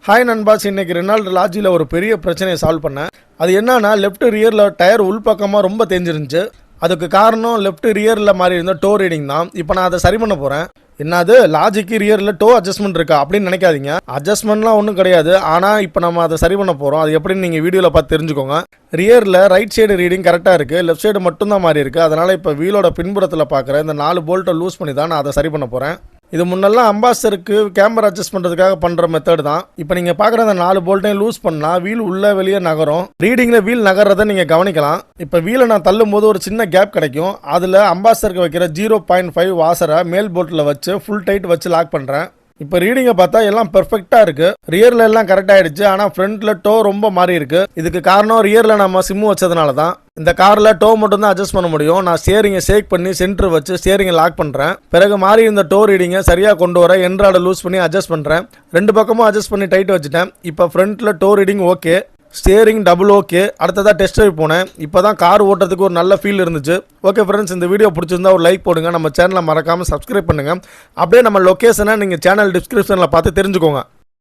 Hi நண்பாஸ், இன்னைக்கு Reynold லாஜியில் ஒரு பெரிய பிரச்சனையை சால்வ் பண்ணேன். அது என்னன்னா, லெஃப்ட் ரியரில் டயர் உள்பக்கமாக ரொம்ப தேஞ்சிருந்துச்சு. அதுக்கு காரணம் லெஃப்ட் ரியரில் மாதிரி இருந்த டோ ரீடிங் தான். இப்போ நான் அதை சரி பண்ண போகிறேன். என்னது லாஜிக்கு ரியரில் டோ அட்ஜஸ்ட்மெண்ட் இருக்கா அப்படின்னு நினைக்காதீங்க. அட்ஜஸ்ட்மெண்ட்லாம் ஒன்றும் கிடையாது. ஆனால் இப்போ நம்ம அதை சரி பண்ண போகிறோம். அது எப்படின்னு நீங்கள் வீடியோவில் பார்த்து தெரிஞ்சுக்கோங்க. ரியரில் ரைட் சைடு ரீடிங் கரெக்டாக இருக்குது, லெஃப்ட் சைடு மட்டும்தான் மாறி இருக்குது. அதனால் இப்போ வீலோட பின்புறத்தில் பார்க்குற இந்த 4 போல்ட்டை லூஸ் பண்ணி தான் நான் அதை சரி பண்ண போகிறேன். இது முன்னெல்லாம் அம்பாஸ்டருக்கு கேமரா அட்ஜஸ்ட் பண்ணுறதுக்காக பண்ணுற மெத்தட் தான். இப்போ நீங்கள் பார்க்குற அந்த 4 போல்ட்டையும் லூஸ் பண்ணால் வீல் உள்ளே வெளியே நகரும். ரீடிங்கில் வீல் நகர்றதை நீங்கள் கவனிக்கலாம். இப்போ வீலை நான் தள்ளும் போது ஒரு சின்ன கேப் கிடைக்கும். அதில் அம்பாஸ்டருக்கு வைக்கிற 0.5 வாசரை மேல் போல்ட்டில் வச்சு ஃபுல் டைட் வச்சு லாக் பண்ணுறேன். இப்போ ரீடிங்கை பார்த்தா எல்லாம் பெர்ஃபெக்டாக இருக்குது. ரியரில் எல்லாம் கரெக்ட் ஆகிடுச்சு. ஆனால் ஃப்ரண்ட்டில் டோ ரொம்ப மாறி இருக்குது. இதுக்கு காரணம் ரியரில் நம்ம சிம்மு வச்சதுனால தான். இந்த காரில் டோ மட்டும் தான் அட்ஜஸ்ட் பண்ண முடியும். நான் ஸ்டியரிங்கை ஷேக் பண்ணி சென்டர் வச்சு ஸ்டியரிங்கை லாக் பண்ணுறேன். பிறகு மாறி இந்த டோ ரீடிங்கை சரியாக கொண்டு வர என்ட்ராய்டை லூஸ் பண்ணி அட்ஜஸ்ட் பண்ணுறேன். 2 பக்கமும் அட்ஜஸ்ட் பண்ணி டைட் வச்சுட்டேன். இப்போ ஃப்ரண்ட்டில் to reading okay, steering double okay. அடுத்ததாக டெஸ்ட் ட்ரைவ் போனேன். இப்போ தான் கார் ஓட்டுறதுக்கு ஒரு நல்ல ஃபீல் இருந்துச்சு. ஓகே ஃப்ரெண்ட்ஸ், இந்த வீடியோ பிடிச்சிருந்தா ஒரு லைக் போடுங்க. நம்ம சேனலை மறக்காமல் சப்ஸ்கிரைப் பண்ணுங்கள். அப்படியே நம்ம லொக்கேஷனை நீங்கள் சேனல் டிஸ்கிரிப்ஷனில் பார்த்து தெரிஞ்சுக்கோங்க.